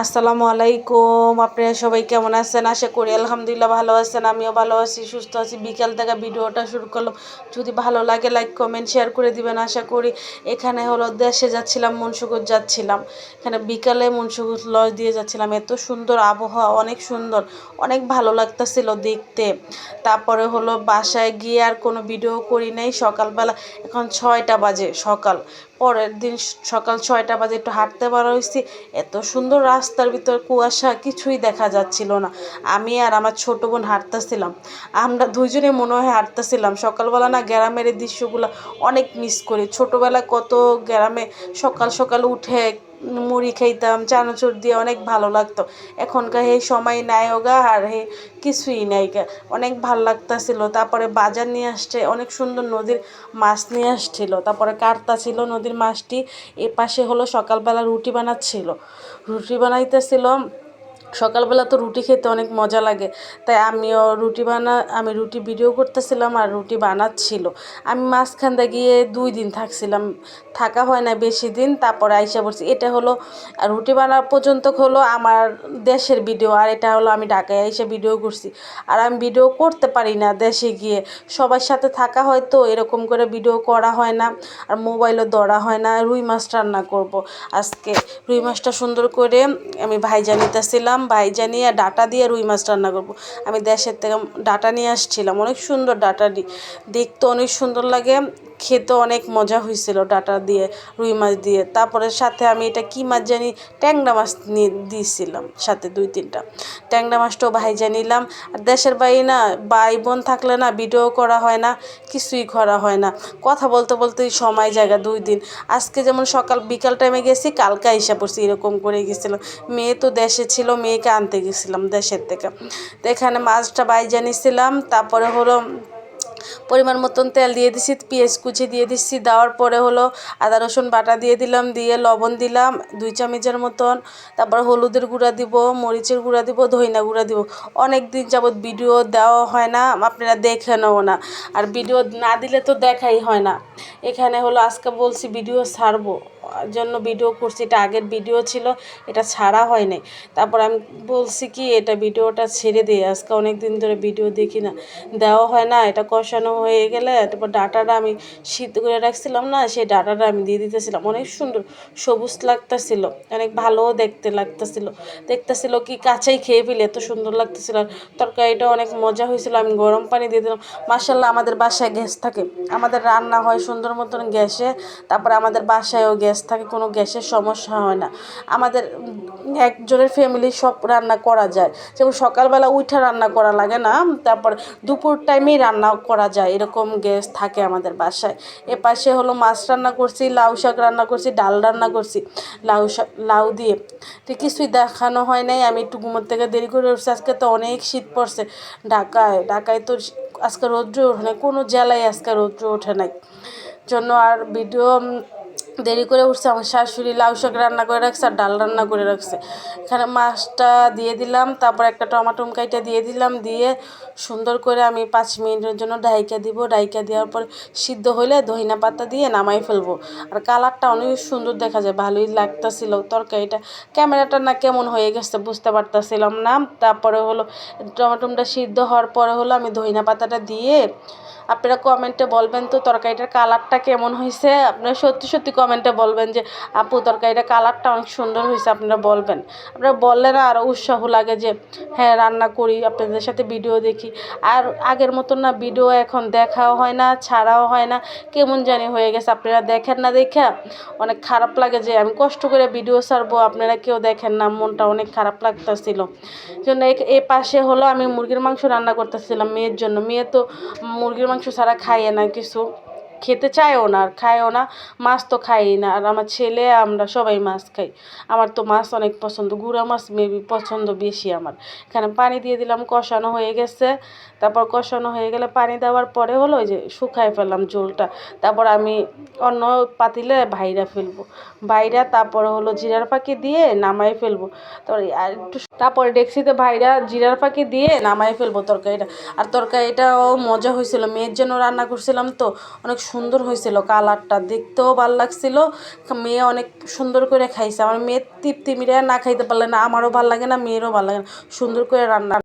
আসসালামু আলাইকুম। আপনারা সবাই কেমন আছেন? আশা করি আলহামদুলিল্লাহ ভালো আছেন। আমিও ভালো আছি, সুস্থ আছি। বিকাল থেকে ভিডিওটা শুরু করলাম। যদি ভালো লাগে লাইক কমেন্ট শেয়ার করে দিবেন আশা করি। এখানে হলো দেশে যাচ্ছিলাম, মুন্সিগঞ্জ যাচ্ছিলাম। এখানে বিকালে মুন্সিগঞ্জ লজ দিয়ে যাচ্ছিলাম। এত সুন্দর আবহাওয়া, অনেক সুন্দর, অনেক ভালো লাগতেছিল দেখতে। তারপরে হলো বাসায় গিয়ে আর কোনো ভিডিও করি নাই। সকালবেলা এখন 6টা বাজে সকাল। পরের দিন সকাল 6টা বাজে একটু হাঁটতে বার হয়েছি। এত সুন্দর রাস্তার ভিতর কুয়াশা, কিছুই দেখা যাচ্ছিল না। আমি আর আমার ছোট বোন হাঁটতেছিলাম। আমরা দুইজনে মনে হয় হাঁটতেছিলাম। সকালবেলা না গ্রামের এই দৃশ্যগুলো অনেক মিস করি। ছোটোবেলায় কত গ্রামে সকাল সকাল উঠে মুড়ি খাইতাম চানাচুর দিয়ে, অনেক ভালো লাগতো। এখনকার এই সময় নাই ওগা, আর হে কিছুই নাই গা। অনেক ভালো লাগতাছিল। তারপরে বাজার নিয়ে আসছে, অনেক সুন্দর নদীর মাছ নিয়ে আসছিল। তারপরে কার্তা ছিল নদীর মাছটি। এ পাশে হলো সকালবেলা রুটি বানাচ্ছিল, রুটি বানাইতেছিল। সকালবেলা তো রুটি খেতে অনেক মজা লাগে, তাই আমি রুটি ভিডিও করতেছিলাম আর রুটি বানাচ্ছিল। আমি মাঝখানটা গিয়ে 2 দিন থাকছিলাম, থাকা হয় না বেশি দিন। তারপরে আইসা পড়ছি। এটা হলো রুটি বানা পর্যন্ত হলো আমার দেশের ভিডিও, আর এটা হলো আমি ঢাকায় এসে ভিডিও করছি। আর আমি ভিডিও করতে পারি না দেশে গিয়ে, সবার সাথে থাকা হয় তো এরকম করে ভিডিও করা হয় না, আর মোবাইলও ধরা হয় না। রুই মাছ রান্না করব আজকে। রুই মাছটা সুন্দর করে আমি ভাইজা নিতেছিলাম, ভাইজা নিয়ে ডাটা দিয়ে রুই মাছ রান্না করব। আমি দেশের থেকে ডাটা নিয়ে আসছিলাম, অনেক সুন্দর ডাটা, দেখতে অনেক সুন্দর লাগে, খেতে অনেক মজা হয়েছিল ডাটা দিয়ে, রুই মাছ দিয়ে। তারপরে সাথে আমি এটা কি মাছ জানি, ট্যাংরা মাছ নিয়ে দিয়েছিলাম সাথে 2-3টা। ট্যাংরা মাছটাও ভাইজা নিলাম। আর দেশের বাড়ি না, ভাই বোন থাকলে না ভিডিও করা হয় না, কিছুই করা হয় না। কথা বলতে বলতেই সময় জায়গা 2 দিন। আজকে যেমন সকাল বিকাল টাইমে গেছি, কালকে আইসা পড়ছি, এরকম করে গেছিলাম। মেয়ে তো দেশে ছিল, মেয়েকে আনতে গেছিলাম দেশের থেকে। তো এখানে মাছটা ভাইজা নিছিলাম। তারপরে হলো পরিমাণ মতন তেল দিয়ে দিছি, পেঁয়াজ কুচি দিয়ে দিচ্ছি। দেওয়ার পরে হলো আদা রসুন বাটা দিয়ে দিলাম, দিয়ে লবণ দিলাম 2 চামচের মতন। তারপর হলুদের গুঁড়া দিব, মরিচের গুঁড়া দিব, ধইনা গুঁড়া দিব। অনেক দিন যাবৎ ভিডিও দেওয়া হয় না, আপনারা দেখেনও না। আর ভিডিও না দিলে তো দেখাই হয় না। এখানে হলো আজকে বলছি ভিডিও ছাড়বো জন্য ভিডিও করছি। এটা আগের ভিডিও ছিল, এটা ছাড়া হয় নাই। তারপর আমি বলছি কি এটা ভিডিওটা ছেড়ে দিই, আজকে অনেক দিন ধরে ভিডিও দেখি না, দেওয়া হয় না। এটা কষানো হয়ে গেলে তারপর ডাটাটা আমি সিদ্ধ করে রাখছিলাম না, সেই ডাটাটা আমি দিয়ে দিতেছিলাম। অনেক সুন্দর সবুজ লাগতেছিল, অনেক ভালোও দেখতেছিল কি কাঁচাই খেয়ে ফেলে, এত সুন্দর লাগতেছিল। আর তরকারিটা অনেক মজা হয়েছিল। আমি গরম পানি দিয়ে দিলাম। মাশাল্লাহ, আমাদের বাসায় গ্যাস থাকে, আমাদের রান্না হয় সুন্দর মতন গ্যাসে। তারপরে আমাদের বাসায়ও গ্যাস থাকে, কোনো গ্যাসের সমস্যা হয় না। আমাদের একজনের ফ্যামিলি সব রান্না করা যায়, যেমন সকালবেলা উঠে রান্না করা লাগে না, তারপর দুপুর টাইমেই রান্না করা যায়, এরকম গ্যাস থাকে আমাদের বাসায়। এপাশে হলো মাছ রান্না করছি, লাউ শাক রান্না করছি, ডাল রান্না করছি লাউ দিয়ে। তো কিছুই দেখানো হয় নাই, আমি একটু ঘুমোর থেকে দেরি করে উঠছি। আজকে তো অনেক শীত পড়ছে ঢাকায় তো আজকে রৌদ্র ওঠে নাই, কোনো জেলায় আজকে রৌদ্র ওঠে নাই জন্য আর ভিডিও দেরি করে উঠছে। আমার শাশুড়ি লাউ শাক রান্না করে রাখছে আর ডাল রান্না করে রাখছে। এখানে মাছটা দিয়ে দিলাম, তারপর একটা টমাটো কাইটা দিয়ে দিলাম, দিয়ে সুন্দর করে আমি 5 মিনিটের জন্য ডাইকা দিব। ডাইকা দেওয়ার পর সিদ্ধ হইলে ধইনা পাতা দিয়ে নামাই ফেলবো। আর কালারটা অনেক সুন্দর দেখা যায়, ভালোই লাগতেছিল তরকারিটা। ক্যামেরাটা না কেমন হয়ে গেছে বুঝতে পারতেছিলাম না। তারপরে হলো টমাটোটা সিদ্ধ হওয়ার পরে হলো আমি ধইনা পাতাটা দিয়ে, আপনারা কমেন্টে বলবেন তো তরকারিটার কালারটা কেমন হয়েছে। আপনারা সত্যি সত্যি কমেন্টে বলবেন যে আপু তরকারিটার কালারটা অনেক সুন্দর হয়েছে, আপনারা বলবেন। আপনারা বললে না আরও উৎসাহ লাগে যে হ্যাঁ রান্না করি, আপনাদের সাথে ভিডিও দেখি। আর আগের মতন না ভিডিও এখন দেখাও হয় না, ছাড়াও হয় না, কেমন জানি হয়ে গেছে। আপনারা দেখেন না, দেখা অনেক খারাপ লাগে যে আমি কষ্ট করে ভিডিও ছাড়বো, আপনারা কেউ দেখেন না, মনটা অনেক খারাপ লাগতেছিল। জন্য এই পাশে হলো আমি মুরগির মাংস রান্না করতেছিলাম মেয়ের জন্য। মেয়ে তো মুরগির মাংস ছাড়া খাইয়ে না, কিছু খেতে চায়ও না আর খায়ও না। মাছ তো খাই না, আর আমার ছেলে আমরা সবাই মাছ খাই। আমার তো মাছ অনেক পছন্দ, গুঁড়া মাছ মেবি পছন্দ বেশি আমার। এখানে পানি দিয়ে দিলাম, কষানো হয়ে গেছে। তারপর কষানো হয়ে গেলে পানি দেওয়ার পরে হলো ওই যে শুকায় ফেললাম ঝোলটা। তারপর আমি অন্য পাতিলে ভাইরা ফেলবো, ভাইরা তারপরে হলো জিরার ফাঁকি দিয়ে নামাই ফেলবো। তারপরে ডেক্সিতে ভাইরা জিরার ফাঁকি দিয়ে নামাই ফেলবো তরকারিটা। আর তরকারিটাও মজা হয়েছিল, মেয়ের জন্য রান্না করছিলাম তো, অনেক সুন্দর হয়েছিল, কালারটা দেখতেও ভালো লাগছিল। মেয়ে অনেক সুন্দর করে খাইছে। আমার মেয়ে তৃপ্তি মিলে না খাইতে পারলে না আমারও ভালো লাগে না, মেয়েরও ভালো লাগে না। সুন্দর করে রান্না